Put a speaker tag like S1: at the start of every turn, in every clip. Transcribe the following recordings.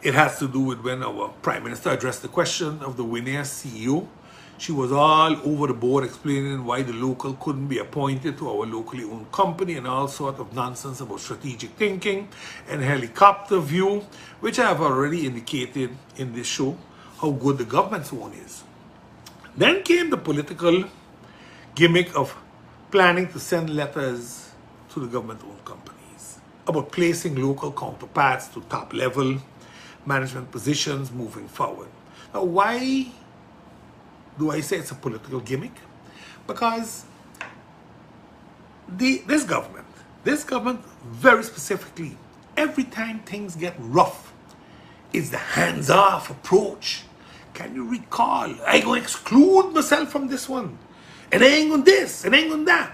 S1: It has to do with when our Prime Minister addressed the question of the Winner CEO. She was all over the board explaining why the local couldn't be appointed to our locally owned company and all sort of nonsense about strategic thinking and helicopter view, which I have already indicated in this show how good the government's own is. Then came the political gimmick of planning to send letters to the government-owned companies about placing local counterparts to top-level management positions moving forward. Now, why do I say it's a political gimmick? Because this government very specifically, every time things get rough, it's the hands-off approach. Can you recall? I go exclude myself from this one. And I ain't on this, and I ain't on that.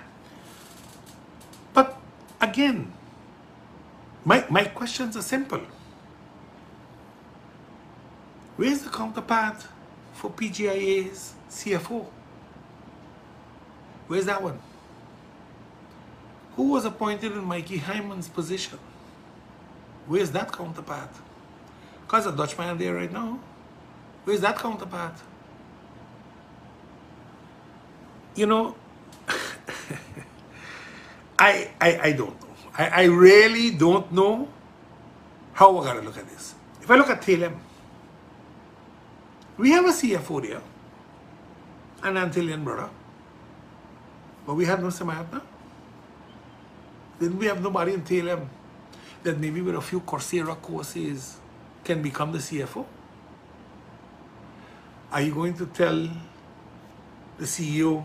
S1: But again, my questions are simple. Where's the counterpart for PGIA's CFO? Where's that one? Who was appointed in Mikey Hyman's position? Where's that counterpart? Because a Dutchman there right now. Where's that counterpart? You know, I don't know. I really don't know how we're going to look at this. If I look at TLM, we have a CFO there, an Antillean brother, but we have no Sint Maarten. Then we have nobody in TLM that maybe with a few Coursera courses can become the CFO. Are you going to tell the CEO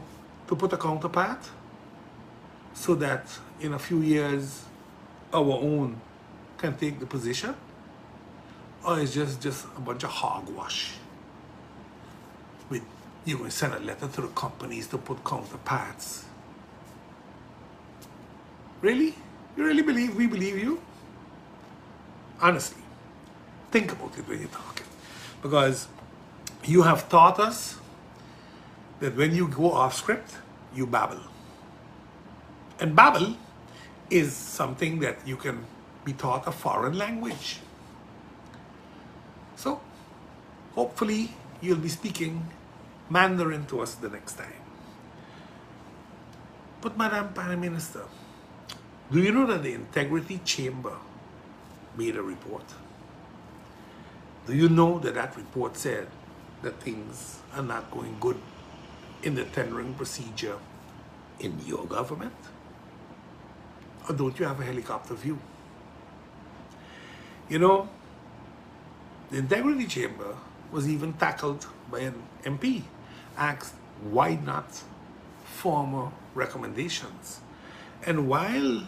S1: to put a counterpart so that in a few years our own can take the position? Or is just a bunch of hogwash? With you going to send a letter to the companies to put counterparts? Really? You really believe we believe you? Honestly, think about it when you're talking. Because you have taught us that when you go off script, you babble. And babble is something that you can be taught a foreign language. So, hopefully, you'll be speaking Mandarin to us the next time. But Madam Prime Minister, do you know that the Integrity Chamber made a report? Do you know that that report said that things are not going good in the tendering procedure in your government? Or don't you have a helicopter view? You know, the Integrity Chamber was even tackled by an MP, asked why not former recommendations. And while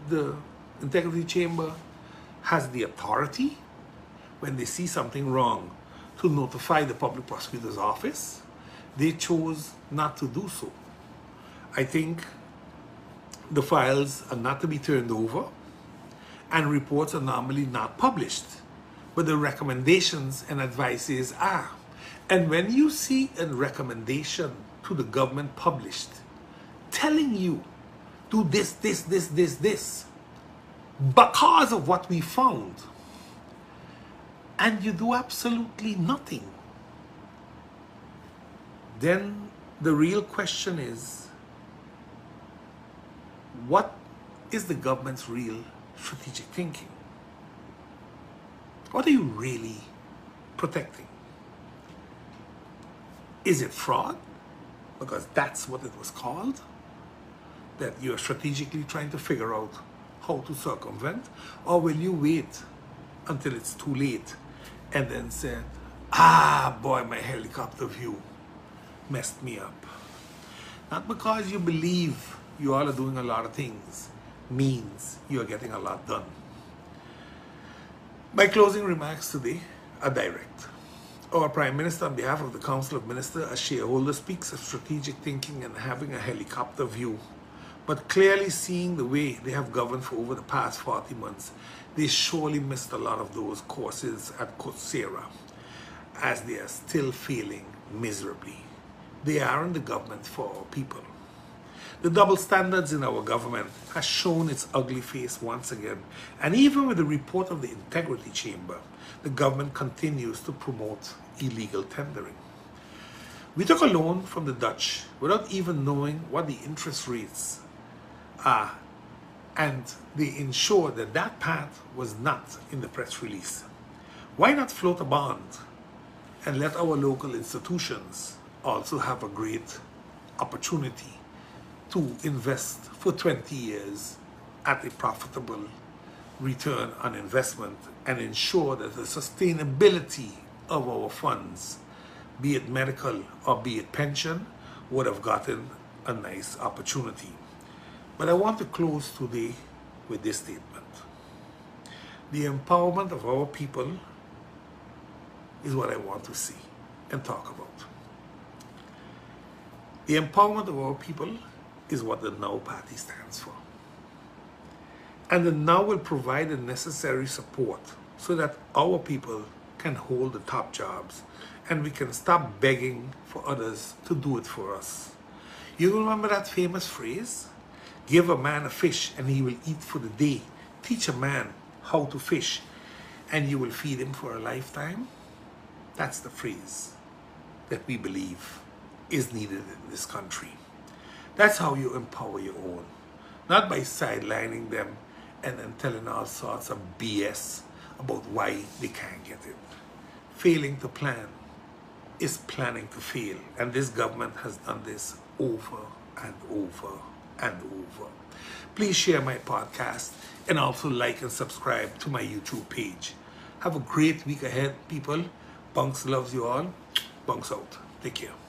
S1: the Integrity Chamber has the authority, when they see something wrong, to notify the Public Prosecutor's Office, they chose not to do so. I think the files are not to be turned over, and reports are normally not published, but the recommendations and advices are. And when you see a recommendation to the government published telling you do this, because of what we found, and you do absolutely nothing, then the real question is, what is the government's real strategic thinking? What are you really protecting? Is it fraud? Because that's what it was called. That you're strategically trying to figure out how to circumvent? Or will you wait until it's too late and then say, ah, boy, my helicopter view messed me up? Not because you believe you all are doing a lot of things means you are getting a lot done. My closing remarks today are direct. Our Prime Minister, on behalf of the Council of Ministers, as shareholder, speaks of strategic thinking and having a helicopter view. But clearly seeing the way they have governed for over the past 40 months, they surely missed a lot of those courses at Coursera, as they are still failing miserably. They are in the government for our people. The double standards in our government has shown its ugly face once again. And even with the report of the Integrity Chamber, the government continues to promote illegal tendering. We took a loan from the Dutch without even knowing what the interest rates are, and they ensured that that part was not in the press release. Why not float a bond and let our local institutions also have a great opportunity to invest for 20 years at a profitable return on investment and ensure that the sustainability of our funds, be it medical or be it pension, would have gotten a nice opportunity. But I want to close today with this statement. The empowerment of our people is what I want to see and talk about. The empowerment of our people is what the NOW party stands for. And the NOW will provide the necessary support so that our people can hold the top jobs and we can stop begging for others to do it for us. You remember that famous phrase? Give a man a fish and he will eat for the day. Teach a man how to fish and you will feed him for a lifetime. That's the phrase that we believe is needed in this country. That's how you empower your own. Not by sidelining them and then telling all sorts of BS about why they can't get it. Failing to plan is planning to fail. And this government has done this over and over and over. Please share my podcast and also like and subscribe to my YouTube page. Have a great week ahead, people. Bunks loves you all. Bunks out. Take care.